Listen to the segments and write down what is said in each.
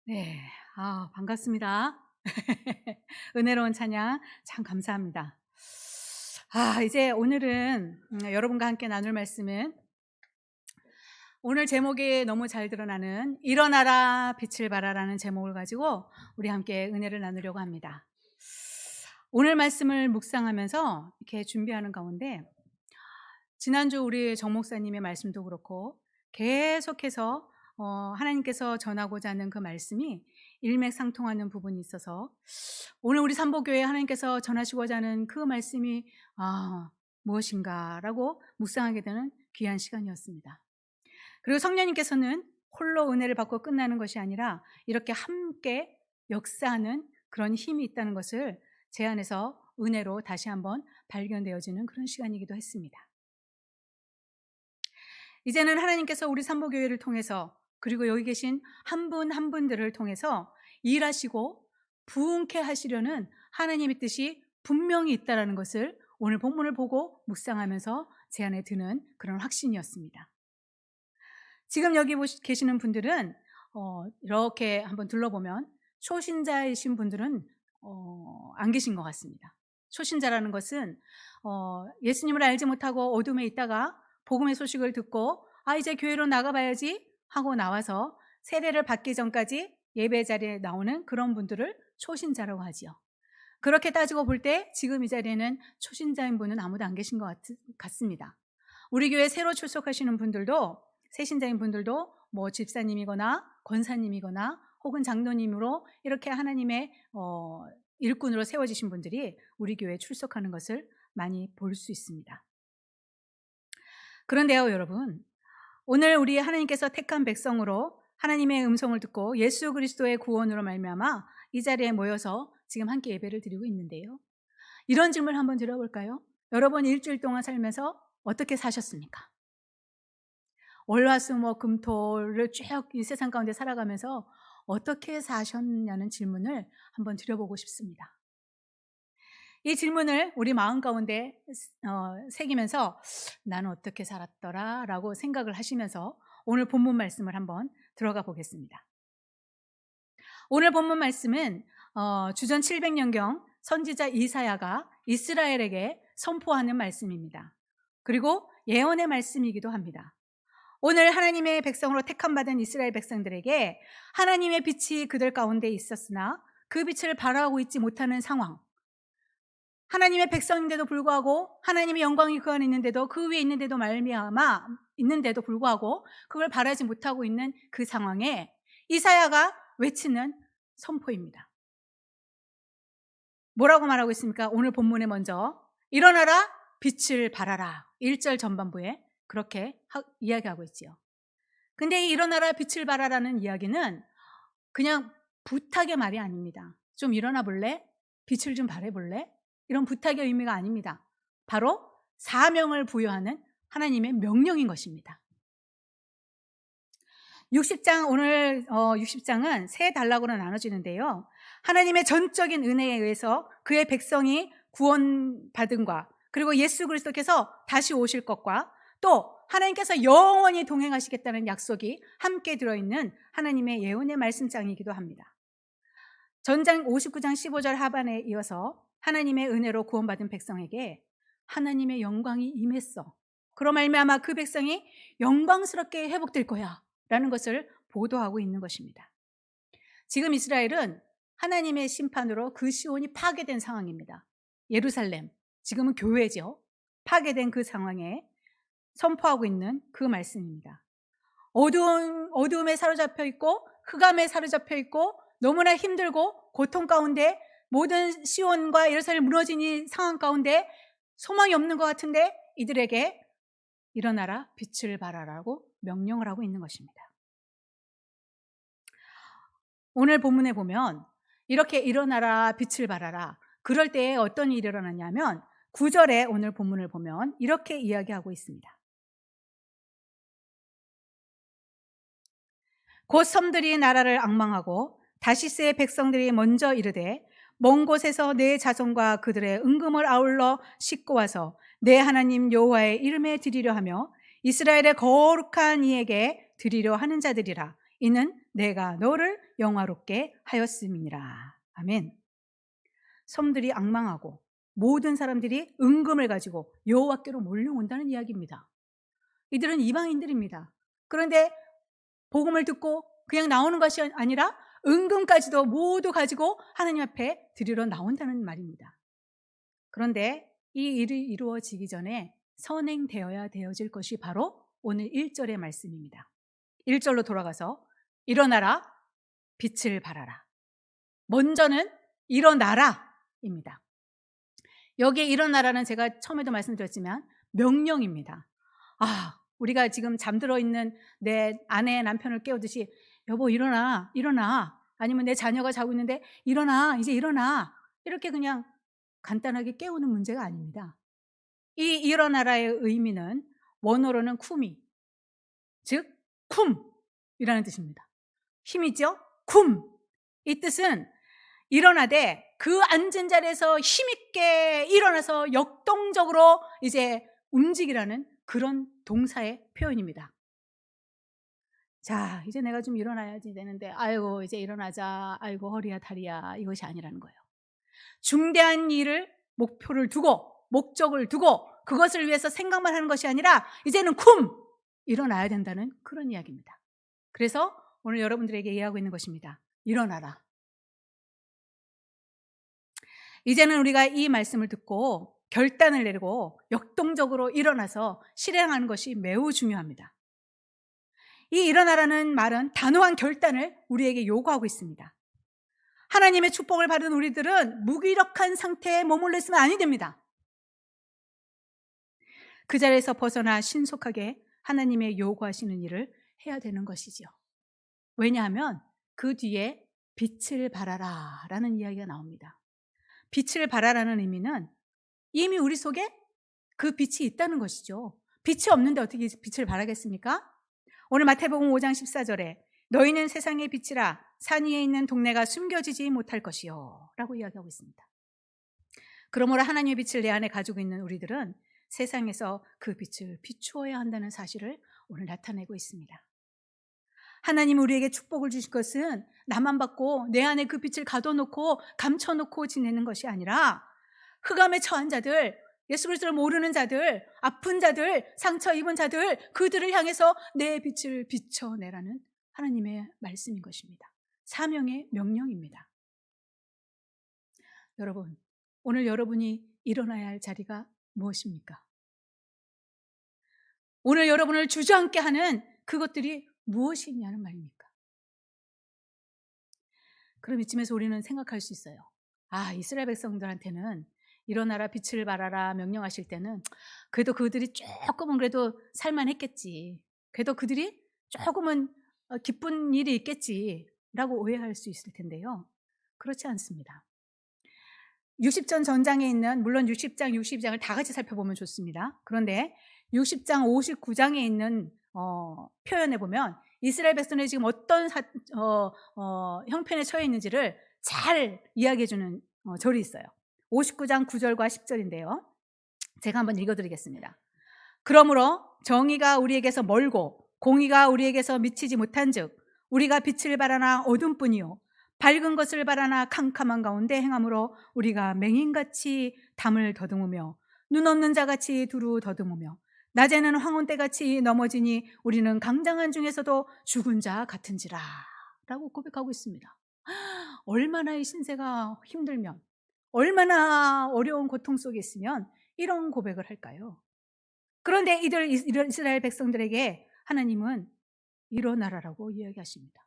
네. 반갑습니다. 은혜로운 찬양 참 감사합니다. 이제 오늘은 여러분과 함께 나눌 말씀은 오늘 제목이 너무 잘 드러나는 일어나라 빛을 발하라는 제목을 가지고 우리 함께 은혜를 나누려고 합니다. 오늘 말씀을 묵상하면서 이렇게 준비하는 가운데 지난주 우리 정 목사님의 말씀도 그렇고 계속해서 하나님께서 전하고자 하는 그 말씀이 일맥상통하는 부분이 있어서 오늘 우리 삼보교회 하나님께서 전하시고자 하는 그 말씀이 무엇인가라고 묵상하게 되는 귀한 시간이었습니다. 그리고 성령님께서는 홀로 은혜를 받고 끝나는 것이 아니라 이렇게 함께 역사하는 그런 힘이 있다는 것을 제 안에서 은혜로 다시 한번 발견되어지는 그런 시간이기도 했습니다. 이제는 하나님께서 우리 삼보교회를 통해서 그리고 여기 계신 한 분 한 분들을 통해서 일하시고 부흥케 하시려는 하나님의 뜻이 분명히 있다는 것을 오늘 본문을 보고 묵상하면서 제 안에 드는 그런 확신이었습니다. 지금 여기 계시는 분들은 이렇게 한번 둘러보면 초신자이신 분들은 안 계신 것 같습니다. 초신자라는 것은 예수님을 알지 못하고 어둠에 있다가 복음의 소식을 듣고 이제 교회로 나가봐야지 하고 나와서 세례를 받기 전까지 예배 자리에 나오는 그런 분들을 초신자라고 하지요. 그렇게 따지고 볼 때 지금 이 자리에는 초신자인 분은 아무도 안 계신 것 같습니다. 우리 교회 새로 출석하시는 분들도 새신자인 분들도 뭐 집사님이거나 권사님이거나 혹은 장로님으로 이렇게 하나님의 일꾼으로 세워지신 분들이 우리 교회에 출석하는 것을 많이 볼 수 있습니다. 그런데요, 여러분, 오늘 우리 하나님께서 택한 백성으로 하나님의 음성을 듣고 예수 그리스도의 구원으로 말미암아 이 자리에 모여서 지금 함께 예배를 드리고 있는데요. 이런 질문을 한번 드려볼까요? 여러분 일주일 동안 살면서 어떻게 사셨습니까? 월화수목금토를 쭉 이 세상 가운데 살아가면서 어떻게 사셨냐는 질문을 한번 드려보고 싶습니다. 이 질문을 우리 마음 가운데 새기면서 나는 어떻게 살았더라 라고 생각을 하시면서 오늘 본문 말씀을 한번 들어가 보겠습니다. 오늘 본문 말씀은 주전 700년경 선지자 이사야가 이스라엘에게 선포하는 말씀입니다. 그리고 예언의 말씀이기도 합니다. 오늘 하나님의 백성으로 택함받은 이스라엘 백성들에게 하나님의 빛이 그들 가운데 있었으나 그 빛을 발하고 있지 못하는 상황, 하나님의 백성인데도 불구하고 하나님의 영광이 그 안에 있는데도 그 위에 있는데도 말미암아 있는데도 불구하고 그걸 바라지 못하고 있는 그 상황에 이사야가 외치는 선포입니다. 뭐라고 말하고 있습니까? 오늘 본문에 먼저 일어나라 빛을 발하라 1절 전반부에 그렇게 이야기하고 있지요. 근데 이 일어나라 빛을 발하라는 이야기는 그냥 부탁의 말이 아닙니다. 좀 일어나 볼래? 빛을 좀 발해 볼래? 이런 부탁의 의미가 아닙니다. 바로 사명을 부여하는 하나님의 명령인 것입니다. 60장 오늘 60장은 세 단락으로 나눠지는데요. 하나님의 전적인 은혜에 의해서 그의 백성이 구원받은과 그리고 예수 그리스도께서 다시 오실 것과 또 하나님께서 영원히 동행하시겠다는 약속이 함께 들어있는 하나님의 예언의 말씀장이기도 합니다. 전장 59장 15절 하반에 이어서 하나님의 은혜로 구원받은 백성에게 하나님의 영광이 임했어. 그로 말미암아 그 백성이 영광스럽게 회복될 거야 라는 것을 보도하고 있는 것입니다. 지금 이스라엘은 하나님의 심판으로 그 시온이 파괴된 상황입니다. 예루살렘, 지금은 교회죠. 파괴된 그 상황에 선포하고 있는 그 말씀입니다. 어두움에 사로잡혀 있고 흑암에 사로잡혀 있고 너무나 힘들고 고통 가운데 모든 시온과 예루살렘 무너진 이 상황 가운데 소망이 없는 것 같은데 이들에게 일어나라 빛을 발하라고 명령을 하고 있는 것입니다. 오늘 본문에 보면 이렇게 일어나라 빛을 발하라 그럴 때에 어떤 일이 일어나냐면 9절에 오늘 본문을 보면 이렇게 이야기하고 있습니다. 곧 섬들이 나라를 앙망하고 다시스의 백성들이 먼저 이르되 먼 곳에서 내 자손과 그들의 은금을 아울러 싣고 와서 내 하나님 여호와의 이름에 드리려 하며 이스라엘의 거룩한 이에게 드리려 하는 자들이라. 이는 내가 너를 영화롭게 하였음이니라. 아멘. 섬들이 앙망하고 모든 사람들이 은금을 가지고 여호와께로 몰려온다는 이야기입니다. 이들은 이방인들입니다. 그런데 복음을 듣고 그냥 나오는 것이 아니라 은금까지도 모두 가지고 하나님 앞에 드리러 나온다는 말입니다. 그런데 이 일이 이루어지기 전에 선행되어야 되어질 것이 바로 오늘 1절의 말씀입니다. 1절로 돌아가서 일어나라, 빛을 발하라. 먼저는 일어나라입니다. 여기에 일어나라는 제가 처음에도 말씀드렸지만 명령입니다. 우리가 지금 잠들어 있는 내 아내, 남편을 깨우듯이 여보 일어나, 일어나. 아니면 내 자녀가 자고 있는데 일어나, 이제 일어나. 이렇게 그냥 간단하게 깨우는 문제가 아닙니다. 이 일어나라의 의미는 원어로는 쿠미, 즉 쿰이라는 뜻입니다. 힘이죠? 쿰. 이 뜻은 일어나되 그 앉은 자리에서 힘있게 일어나서 역동적으로 이제 움직이라는 그런 동사의 표현입니다. 자, 이제 내가 좀 일어나야지 되는데 아이고 이제 일어나자, 아이고 허리야 다리야, 이것이 아니라는 거예요. 중대한 일을 목표를 두고 목적을 두고 그것을 위해서 생각만 하는 것이 아니라 이제는 일어나야 된다는 그런 이야기입니다. 그래서 오늘 여러분들에게 이해하고 있는 것입니다. 일어나라. 이제는 우리가 이 말씀을 듣고 결단을 내리고 역동적으로 일어나서 실행하는 것이 매우 중요합니다. 이 일어나라는 말은 단호한 결단을 우리에게 요구하고 있습니다. 하나님의 축복을 받은 우리들은 무기력한 상태에 머물러 있으면 아니 됩니다. 그 자리에서 벗어나 신속하게 하나님의 요구하시는 일을 해야 되는 것이죠. 왜냐하면 그 뒤에 빛을 발하라 라는 이야기가 나옵니다. 빛을 발하라는 의미는 이미 우리 속에 그 빛이 있다는 것이죠. 빛이 없는데 어떻게 빛을 발하겠습니까? 오늘 마태복음 5장 14절에 너희는 세상의 빛이라 산 위에 있는 동네가 숨겨지지 못할 것이요 라고 이야기하고 있습니다. 그러므로 하나님의 빛을 내 안에 가지고 있는 우리들은 세상에서 그 빛을 비추어야 한다는 사실을 오늘 나타내고 있습니다. 하나님이 우리에게 축복을 주신 것은 나만 받고 내 안에 그 빛을 가둬놓고 감춰놓고 지내는 것이 아니라 흑암에 처한 자들, 예수 그리스도를 모르는 자들, 아픈 자들, 상처 입은 자들, 그들을 향해서 내 빛을 비춰내라는 하나님의 말씀인 것입니다. 사명의 명령입니다. 여러분, 오늘 여러분이 일어나야 할 자리가 무엇입니까? 오늘 여러분을 주저앉게 하는 그것들이 무엇이 있냐는 말입니까? 그럼 이쯤에서 우리는 생각할 수 있어요. 이스라엘 백성들한테는 일어나라 빛을 발하라 명령하실 때는 그래도 그들이 조금은 그래도 살만했겠지. 그래도 그들이 조금은 기쁜 일이 있겠지라고 오해할 수 있을 텐데요. 그렇지 않습니다. 60전 전장에 있는, 물론 60장, 62장을 다 같이 살펴보면 좋습니다. 그런데 60장, 59장에 있는 표현에 보면 이스라엘 백성들이 지금 어떤 형편에 처해 있는지를 잘 이야기해주는 절이 있어요. 59장 9절과 10절인데요. 제가 한번 읽어드리겠습니다. 그러므로 정의가 우리에게서 멀고 공의가 우리에게서 미치지 못한즉 우리가 빛을 바라나 어둠뿐이요 밝은 것을 바라나 캄캄한 가운데 행함으로 우리가 맹인같이 담을 더듬으며 눈 없는 자같이 두루 더듬으며 낮에는 황혼때같이 넘어지니 우리는 강장한 중에서도 죽은 자 같은지라 라고 고백하고 있습니다. 얼마나 이 신세가 힘들면, 얼마나 어려운 고통 속에 있으면 이런 고백을 할까요? 그런데 이스라엘 백성들에게 하나님은 일어나라라고 이야기하십니다.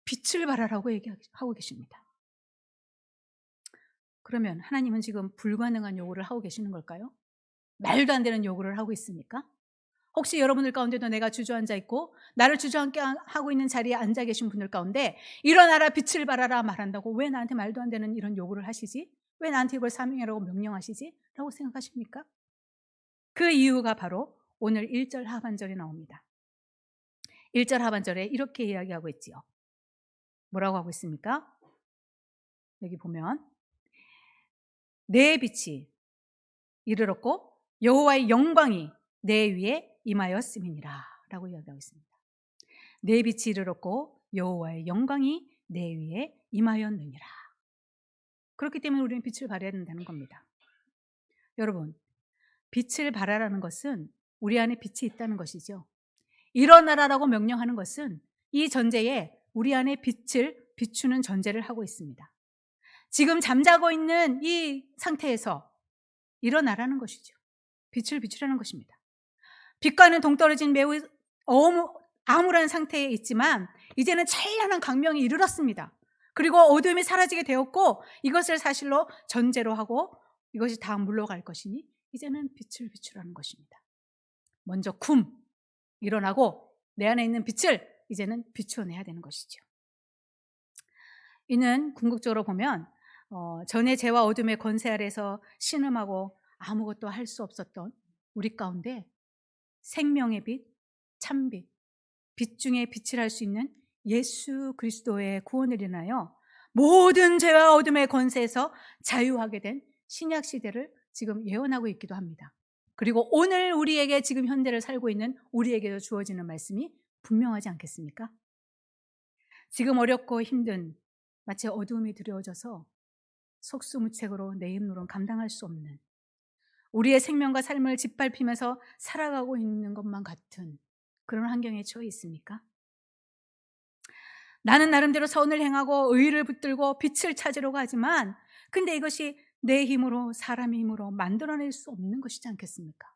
빛을 발하라고 얘기하고 계십니다. 그러면 하나님은 지금 불가능한 요구를 하고 계시는 걸까요? 말도 안 되는 요구를 하고 있습니까? 혹시 여러분들 가운데도 내가 주저앉아 있고 나를 주저앉게 하고 있는 자리에 앉아 계신 분들 가운데 일어나라 빛을 발하라 말한다고 왜 나한테 말도 안 되는 이런 요구를 하시지? 왜 나한테 이걸 사명이라고 명령하시지? 라고 생각하십니까? 그 이유가 바로 오늘 1절 하반절에 나옵니다. 1절 하반절에 이렇게 이야기하고 있지요. 뭐라고 하고 있습니까? 여기 보면 내 빛이 이르렀고 여호와의 영광이 내 위에 임하였음이니라 라고 이야기하고 있습니다. 내 빛이 이르렀고 여호와의 영광이 내 위에 임하였느니라. 그렇기 때문에 우리는 빛을 발해야 된다는 겁니다. 여러분, 빛을 발하라는 것은 우리 안에 빛이 있다는 것이죠. 일어나라라고 명령하는 것은 이 전제에 우리 안에 빛을 비추는 전제를 하고 있습니다. 지금 잠자고 있는 이 상태에서 일어나라는 것이죠. 빛을 비추라는 것입니다. 빛과는 동떨어진 매우 암울한 상태에 있지만 이제는 찬란한 광명이 이르렀습니다. 그리고 어둠이 사라지게 되었고 이것을 사실로 전제로 하고 이것이 다 물러갈 것이니 이제는 빛을 비추라는 것입니다. 먼저 일어나고 내 안에 있는 빛을 이제는 비추어내야 되는 것이죠. 이는 궁극적으로 보면 전의 죄와 어둠의 권세 아래서 신음하고 아무것도 할 수 없었던 우리 가운데 생명의 빛, 참빛, 빛 중에 빛을 할 수 있는 예수 그리스도의 구원을 인하여 모든 죄와 어둠의 권세에서 자유하게 된 신약 시대를 지금 예언하고 있기도 합니다. 그리고 오늘 우리에게 지금 현대를 살고 있는 우리에게도 주어지는 말씀이 분명하지 않겠습니까? 지금 어렵고 힘든 마치 어둠이 두려워져서 속수무책으로 내 힘으로는 감당할 수 없는 우리의 생명과 삶을 짓밟히면서 살아가고 있는 것만 같은 그런 환경에 처해 있습니까? 나는 나름대로 선을 행하고 의를 붙들고 빛을 찾으려고 하지만 근데 이것이 내 힘으로 사람의 힘으로 만들어낼 수 없는 것이지 않겠습니까?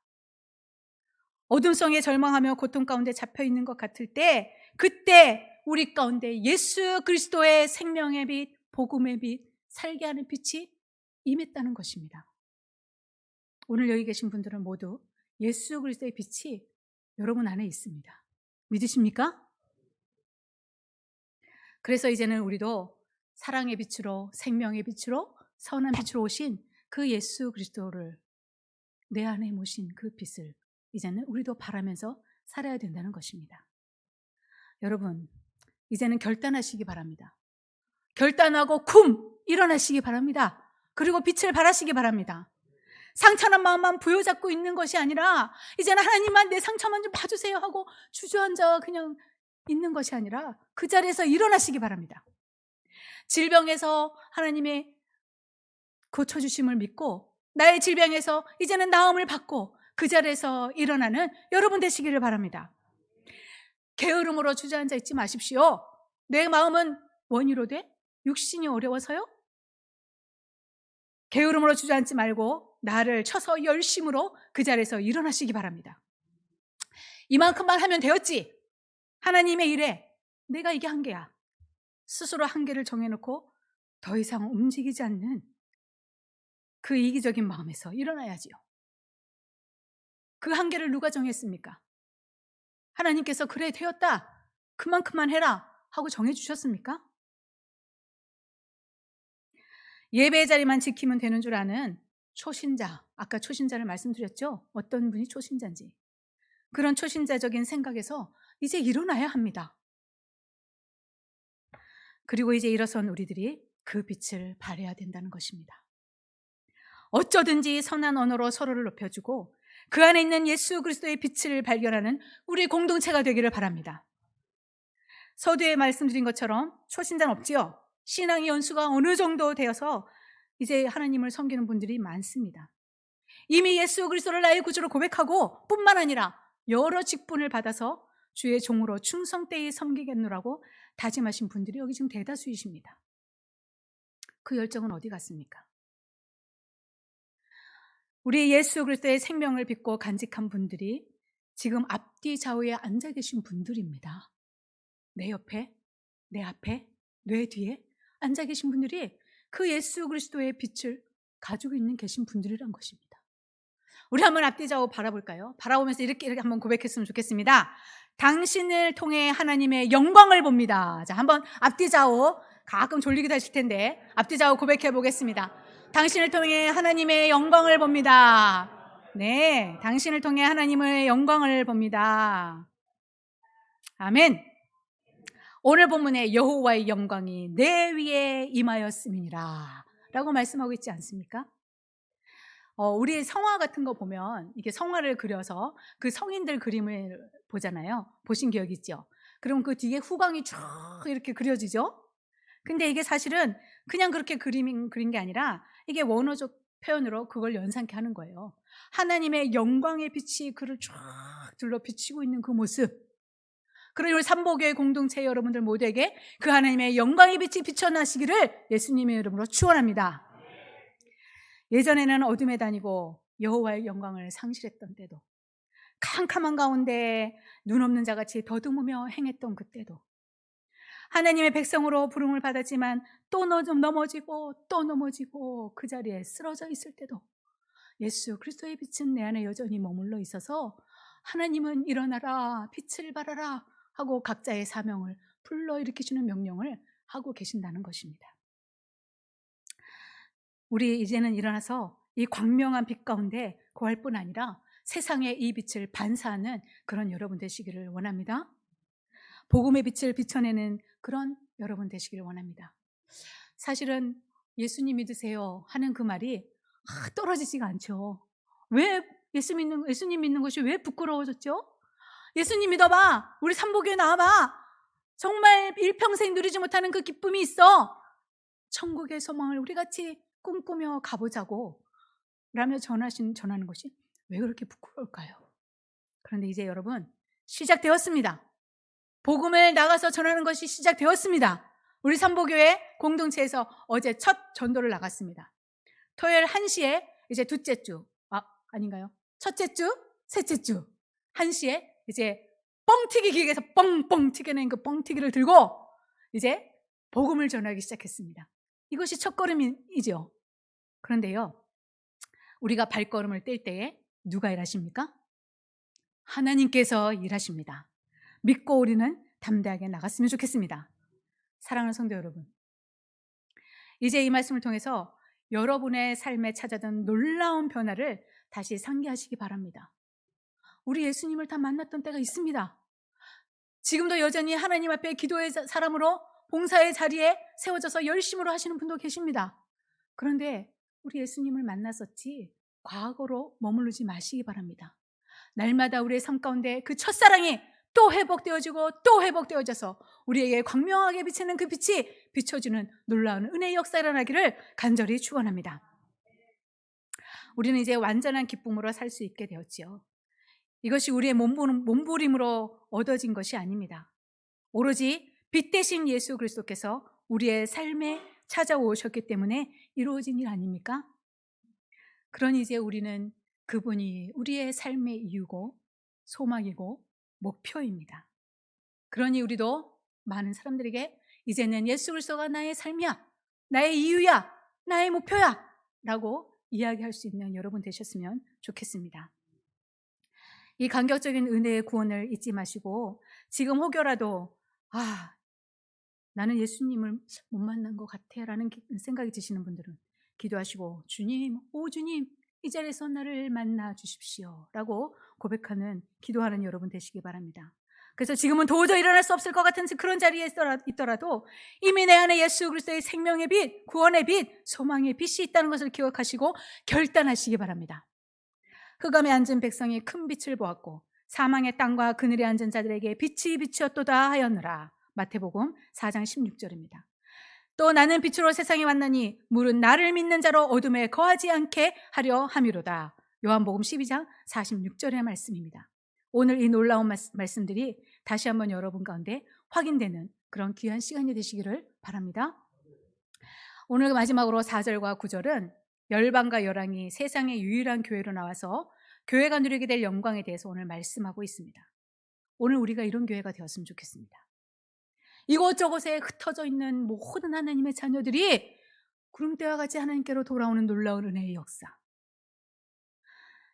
어둠 속에 절망하며 고통 가운데 잡혀있는 것 같을 때 그때 우리 가운데 예수 그리스도의 생명의 빛, 복음의 빛, 살게 하는 빛이 임했다는 것입니다. 오늘 여기 계신 분들은 모두 예수 그리스도의 빛이 여러분 안에 있습니다. 믿으십니까? 그래서 이제는 우리도 사랑의 빛으로 생명의 빛으로 선한 빛으로 오신 그 예수 그리스도를 내 안에 모신 그 빛을 이제는 우리도 바라면서 살아야 된다는 것입니다. 여러분, 이제는 결단하시기 바랍니다. 결단하고 일어나시기 바랍니다. 그리고 빛을 발하시기 바랍니다. 상처난 마음만 부여잡고 있는 것이 아니라 이제는 하나님만 내 상처만 좀 봐주세요 하고 주저앉아 그냥 있는 것이 아니라 그 자리에서 일어나시기 바랍니다. 질병에서 하나님의 고쳐주심을 믿고 나의 질병에서 이제는 나음을 받고 그 자리에서 일어나는 여러분 되시기를 바랍니다. 게으름으로 주저앉아 있지 마십시오. 내 마음은 원이로 돼? 육신이 어려워서요? 게으름으로 주저앉지 말고 나를 쳐서 열심으로 그 자리에서 일어나시기 바랍니다. 이만큼만 하면 되었지. 하나님의 일에 내가 이게 한계야. 스스로 한계를 정해놓고 더 이상 움직이지 않는 그 이기적인 마음에서 일어나야지요. 그 한계를 누가 정했습니까? 하나님께서 그래 되었다. 그만큼만 해라 하고 정해주셨습니까? 예배 자리만 지키면 되는 줄 아는 초신자, 아까 초신자를 말씀드렸죠? 어떤 분이 초신자인지. 그런 초신자적인 생각에서 이제 일어나야 합니다. 그리고 이제 일어선 우리들이 그 빛을 발해야 된다는 것입니다. 어쩌든지 선한 언어로 서로를 높여주고 그 안에 있는 예수 그리스도의 빛을 발견하는 우리 공동체가 되기를 바랍니다. 서두에 말씀드린 것처럼 초신자는 없지요. 신앙의 연수가 어느 정도 되어서 이제 하나님을 섬기는 분들이 많습니다. 이미 예수 그리스도를 나의 구주로 고백하고 뿐만 아니라 여러 직분을 받아서 주의 종으로 충성되이 섬기겠노라고 다짐하신 분들이 여기 지금 대다수이십니다. 그 열정은 어디 갔습니까? 우리 예수 그리스도의 생명을 믿고 간직한 분들이 지금 앞뒤 좌우에 앉아 계신 분들입니다. 내 옆에, 내 앞에, 내 뒤에 앉아 계신 분들이 그 예수 그리스도의 빛을 가지고 있는 계신 분들이란 것입니다. 우리 한번 앞뒤 좌우 바라볼까요? 바라보면서 이렇게 한번 고백했으면 좋겠습니다. 당신을 통해 하나님의 영광을 봅니다. 자, 한번 앞뒤 좌우 가끔 졸리기도 하실 텐데 앞뒤 좌우 고백해 보겠습니다. 당신을 통해 하나님의 영광을 봅니다. 네, 당신을 통해 하나님의 영광을 봅니다. 아멘. 오늘 본문에 여호와의 영광이 내 위에 임하였음이니라 라고 말씀하고 있지 않습니까? 우리 성화 같은 거 보면 이게 성화를 그려서 그 성인들 그림을 보잖아요. 보신 기억 있죠? 그럼 그 뒤에 후광이 쫙 이렇게 그려지죠. 근데 이게 사실은 그냥 그렇게 그린 게 아니라 이게 원어적 표현으로 그걸 연상케 하는 거예요. 하나님의 영광의 빛이 그를 쫙 둘러 비치고 있는 그 모습. 그러니 우리 삼보교회 공동체 여러분들 모두에게 그 하나님의 영광의 빛이 비춰나시기를 예수님의 이름으로 축원합니다. 예전에는 어둠에 다니고 여호와의 영광을 상실했던 때도, 캄캄한 가운데 눈 없는 자같이 더듬으며 행했던 그때도, 하나님의 백성으로 부름을 받았지만 또 넘어지고 또 넘어지고 그 자리에 쓰러져 있을 때도 예수 그리스도의 빛은 내 안에 여전히 머물러 있어서 하나님은 일어나라 빛을 발하라 하고 각자의 사명을 불러일으키시는 명령을 하고 계신다는 것입니다. 우리 이제는 일어나서 이 광명한 빛 가운데 거할 뿐 아니라 세상에 이 빛을 반사하는 그런 여러분 되시기를 원합니다. 복음의 빛을 비춰내는 그런 여러분 되시기를 원합니다. 사실은 예수님 믿으세요 하는 그 말이 떨어지지가 않죠. 왜 예수님 믿는 것이 왜 부끄러워졌죠? 예수님 믿어봐. 우리 삼보교회 나와봐. 정말 일평생 누리지 못하는 그 기쁨이 있어. 천국의 소망을 우리 같이 꿈꾸며 가보자고 라며 전하는 것이 왜 그렇게 부끄러울까요? 그런데 이제 여러분 시작되었습니다. 복음을 나가서 전하는 것이 시작되었습니다. 우리 삼보교회 공동체에서 어제 첫 전도를 나갔습니다. 토요일 1시에 이제 둘째 주, 아닌가요? 첫째 주, 셋째 주 1시에 이제 뻥튀기 기계에서 뻥뻥 튀겨낸 그 뻥튀기를 들고 이제 복음을 전하기 시작했습니다. 이것이 첫걸음이죠. 그런데요, 우리가 발걸음을 뗄 때에 누가 일하십니까? 하나님께서 일하십니다. 믿고 우리는 담대하게 나갔으면 좋겠습니다. 사랑하는 성도 여러분, 이제 이 말씀을 통해서 여러분의 삶에 찾아든 놀라운 변화를 다시 상기하시기 바랍니다. 우리 예수님을 다 만났던 때가 있습니다. 지금도 여전히 하나님 앞에 기도의 사람으로 봉사의 자리에 세워져서 열심으로 하시는 분도 계십니다. 그런데 우리 예수님을 만났었지 과거로 머무르지 마시기 바랍니다. 날마다 우리의 삶 가운데 그 첫사랑이 또 회복되어지고 또 회복되어져서 우리에게 광명하게 비치는 그 빛이 비춰주는 놀라운 은혜의 역사가 일어나기를 간절히 축원합니다. 우리는 이제 완전한 기쁨으로 살 수 있게 되었지요. 이것이 우리의 몸부림으로 얻어진 것이 아닙니다. 오로지 빛 대신 예수 그리스도께서 우리의 삶에 찾아오셨기 때문에 이루어진 일 아닙니까? 그러니 이제 우리는 그분이 우리의 삶의 이유고 소망이고 목표입니다. 그러니 우리도 많은 사람들에게 이제는 예수 그리스도가 나의 삶이야, 나의 이유야, 나의 목표야 라고 이야기할 수 있는 여러분 되셨으면 좋겠습니다. 이 감격적인 은혜의 구원을 잊지 마시고 지금 혹여라도 나는 예수님을 못 만난 것 같아 라는 생각이 드시는 분들은 기도하시고 주님, 오 주님 이 자리에서 나를 만나 주십시오 라고 고백하는 기도하는 여러분 되시기 바랍니다. 그래서 지금은 도저히 일어날 수 없을 것 같은 그런 자리에 있더라도 이미 내 안에 예수 그리스도의 생명의 빛, 구원의 빛, 소망의 빛이 있다는 것을 기억하시고 결단하시기 바랍니다. 흑암에 앉은 백성이 큰 빛을 보았고 사망의 땅과 그늘에 앉은 자들에게 빛이 비추었도다 하였느라. 마태복음 4장 16절입니다. 또 나는 빛으로 세상에 왔나니 물은 나를 믿는 자로 어둠에 거하지 않게 하려 함이로다. 요한복음 12장 46절의 말씀입니다. 오늘 이 놀라운 말씀들이 다시 한번 여러분 가운데 확인되는 그런 귀한 시간이 되시기를 바랍니다. 오늘 마지막으로 4절과 9절은 열방과 열왕이 세상의 유일한 교회로 나와서 교회가 누리게 될 영광에 대해서 오늘 말씀하고 있습니다. 오늘 우리가 이런 교회가 되었으면 좋겠습니다. 이곳저곳에 흩어져 있는 모든 하나님의 자녀들이 구름대와 같이 하나님께로 돌아오는 놀라운 은혜의 역사.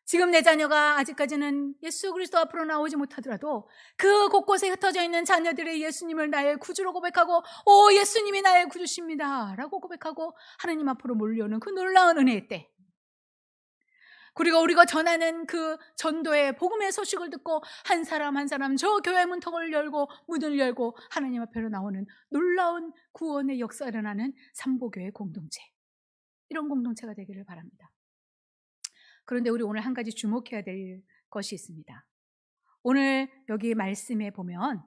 지금 내 자녀가 아직까지는 예수 그리스도 앞으로 나오지 못하더라도 그 곳곳에 흩어져 있는 자녀들의 예수님을 나의 구주로 고백하고 오 예수님이 나의 구주십니다 라고 고백하고 하나님 앞으로 몰려오는 그 놀라운 은혜의 때, 그리고 우리가 전하는 그 전도의 복음의 소식을 듣고 한 사람 한 사람 저 교회 문턱을 열고 문을 열고 하나님 앞으로 나오는 놀라운 구원의 역사가 일어나는 삼보교회 공동체, 이런 공동체가 되기를 바랍니다. 그런데 우리 오늘 한 가지 주목해야 될 것이 있습니다. 오늘 여기 말씀에 보면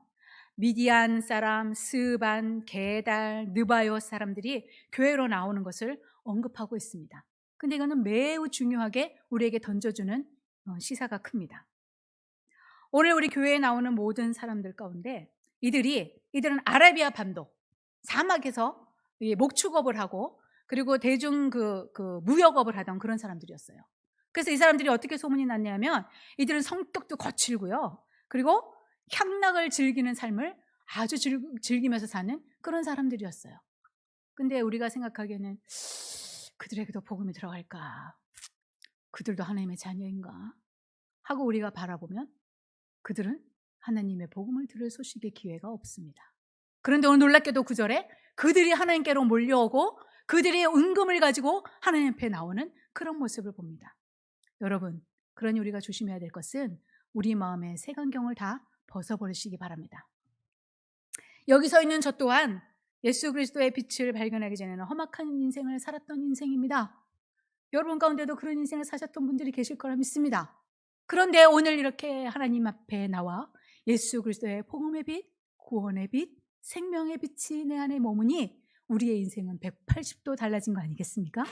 미디안 사람, 스반, 게달, 느바요 사람들이 교회로 나오는 것을 언급하고 있습니다. 근데 이거는 매우 중요하게 우리에게 던져주는 시사가 큽니다. 오늘 우리 교회에 나오는 모든 사람들 가운데 이들은 아라비아 반도 사막에서 목축업을 하고 그리고 대중 무역업을 하던 그런 사람들이었어요. 그래서 이 사람들이 어떻게 소문이 났냐면 이들은 성격도 거칠고요. 그리고 향락을 즐기는 삶을 아주 즐기면서 사는 그런 사람들이었어요. 근데 우리가 생각하기에는 그들에게도 복음이 들어갈까? 그들도 하나님의 자녀인가? 하고 우리가 바라보면 그들은 하나님의 복음을 들을 소식의 기회가 없습니다. 그런데 오늘 놀랍게도 9절에 그들이 하나님께로 몰려오고 그들이 은금을 가지고 하나님 앞에 나오는 그런 모습을 봅니다. 여러분, 그러니 우리가 조심해야 될 것은 우리 마음의 색안경을 다 벗어버리시기 바랍니다. 여기 서 있는 저 또한 예수 그리스도의 빛을 발견하기 전에는 험악한 인생을 살았던 인생입니다. 여러분 가운데도 그런 인생을 사셨던 분들이 계실 거라 믿습니다. 그런데 오늘 이렇게 하나님 앞에 나와 예수 그리스도의 복음의 빛, 구원의 빛, 생명의 빛이 내 안에 머무니 우리의 인생은 180도 달라진 거 아니겠습니까?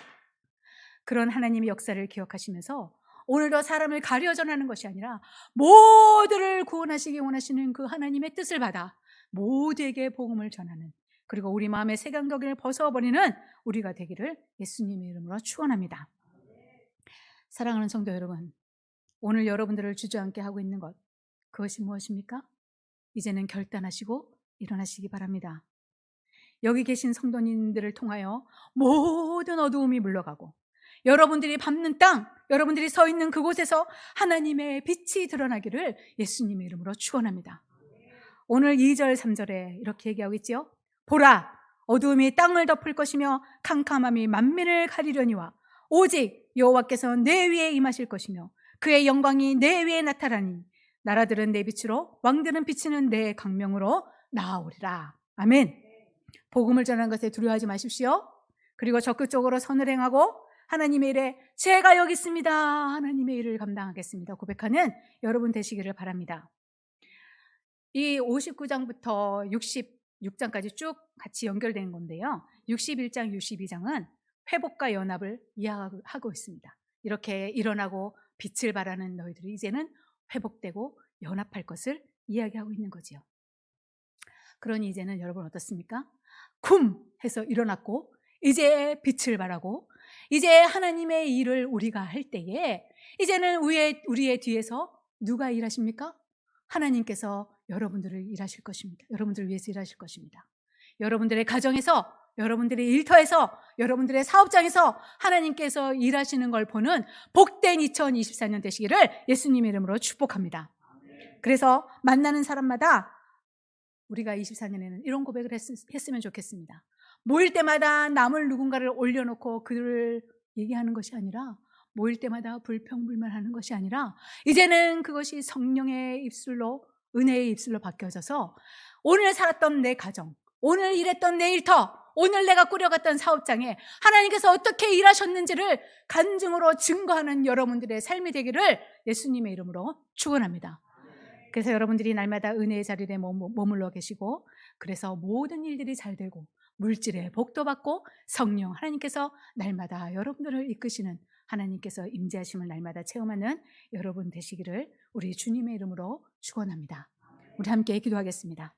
그런 하나님의 역사를 기억하시면서 오늘도 사람을 가려 전하는 것이 아니라 모두를 구원하시기 원하시는 그 하나님의 뜻을 받아 모두에게 복음을 전하는, 그리고 우리 마음의 색안경을 벗어버리는 우리가 되기를 예수님의 이름으로 축원합니다. 사랑하는 성도 여러분, 오늘 여러분들을 주저앉게 하고 있는 것, 그것이 무엇입니까? 이제는 결단하시고 일어나시기 바랍니다. 여기 계신 성도님들을 통하여 모든 어두움이 물러가고 여러분들이 밟는 땅, 여러분들이 서 있는 그곳에서 하나님의 빛이 드러나기를 예수님의 이름으로 축원합니다. 오늘 2절 3절에 이렇게 얘기하고 있지요. 보라, 어두움이 땅을 덮을 것이며 캄캄함이 만민을 가리려니와 오직 여호와께서 내 위에 임하실 것이며 그의 영광이 내 위에 나타나니 나라들은 내 빛으로 왕들은 비치는 내 광명으로 나아오리라. 아멘. 복음을 전하는 것에 두려워하지 마십시오. 그리고 적극적으로 선을 행하고 하나님의 일에 제가 여기 있습니다, 하나님의 일을 감당하겠습니다 고백하는 여러분 되시기를 바랍니다. 이 59장부터 66장까지 쭉 같이 연결되는 건데요, 61장, 62장은 회복과 연합을 이야기하고 있습니다. 이렇게 일어나고 빛을 발하는 너희들이 이제는 회복되고 연합할 것을 이야기하고 있는 거지요. 그러니 이제는 여러분 어떻습니까? 쿰 해서 일어났고 이제 빛을 발하고 이제 하나님의 일을 우리가 할 때에 이제는 우리의 뒤에서 누가 일하십니까? 하나님께서 여러분들을 일하실 것입니다. 여러분들을 위해서 일하실 것입니다. 여러분들의 가정에서, 여러분들의 일터에서, 여러분들의 사업장에서 하나님께서 일하시는 걸 보는 복된 2024년 되시기를 예수님의 이름으로 축복합니다. 그래서 만나는 사람마다 우리가 24년에는 이런 고백을 했으면 좋겠습니다. 모일 때마다 남을 누군가를 올려놓고 그들을 얘기하는 것이 아니라, 모일 때마다 불평불만하는 것이 아니라 이제는 그것이 성령의 입술로, 은혜의 입술로 바뀌어져서 오늘 살았던 내 가정, 오늘 일했던 내 일터, 오늘 내가 꾸려갔던 사업장에 하나님께서 어떻게 일하셨는지를 간증으로 증거하는 여러분들의 삶이 되기를 예수님의 이름으로 축원합니다. 그래서 여러분들이 날마다 은혜의 자리에 머물러 계시고, 그래서 모든 일들이 잘 되고 물질의 복도 받고 성령 하나님께서 날마다 여러분들을 이끄시는, 하나님께서 임재하심을 날마다 체험하는 여러분 되시기를 우리 주님의 이름으로 축원합니다. 우리 함께 기도하겠습니다.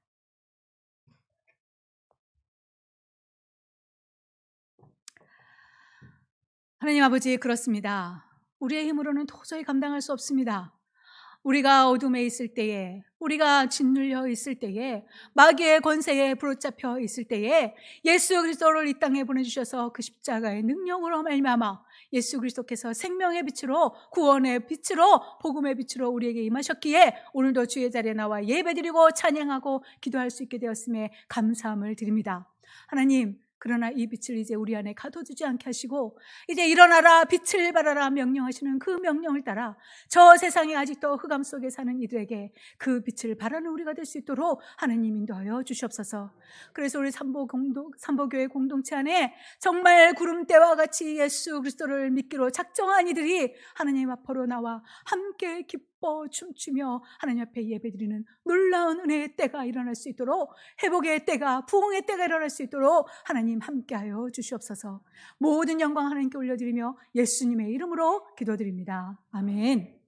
하나님 아버지, 그렇습니다. 우리의 힘으로는 도저히 감당할 수 없습니다. 우리가 어둠에 있을 때에, 우리가 짓눌려 있을 때에, 마귀의 권세에 부르잡혀 있을 때에 예수 그리스도를 이 땅에 보내주셔서 그 십자가의 능력으로 말미암아 예수 그리스도께서 생명의 빛으로, 구원의 빛으로, 복음의 빛으로 우리에게 임하셨기에 오늘도 주의 자리에 나와 예배드리고 찬양하고 기도할 수 있게 되었음에 감사함을 드립니다. 하나님, 그러나 이 빛을 이제 우리 안에 가둬두지 않게 하시고 이제 일어나라, 빛을 발하라 명령하시는 그 명령을 따라 저 세상에 아직도 흑암 속에 사는 이들에게 그 빛을 발하는 우리가 될 수 있도록 하나님 인도하여 주시옵소서. 그래서 우리 삼보교회 공동체 안에 정말 구름대와 같이 예수 그리스도를 믿기로 작정한 이들이 하나님 앞으로 나와 함께 기뻐 춤추며 하나님 앞에 예배드리는 놀라운 은혜의 때가 일어날 수 있도록, 회복의 때가, 부흥의 때가 일어날 수 있도록 하나님 함께하여 주시옵소서. 모든 영광 하나님께 올려드리며 예수님의 이름으로 기도드립니다. 아멘.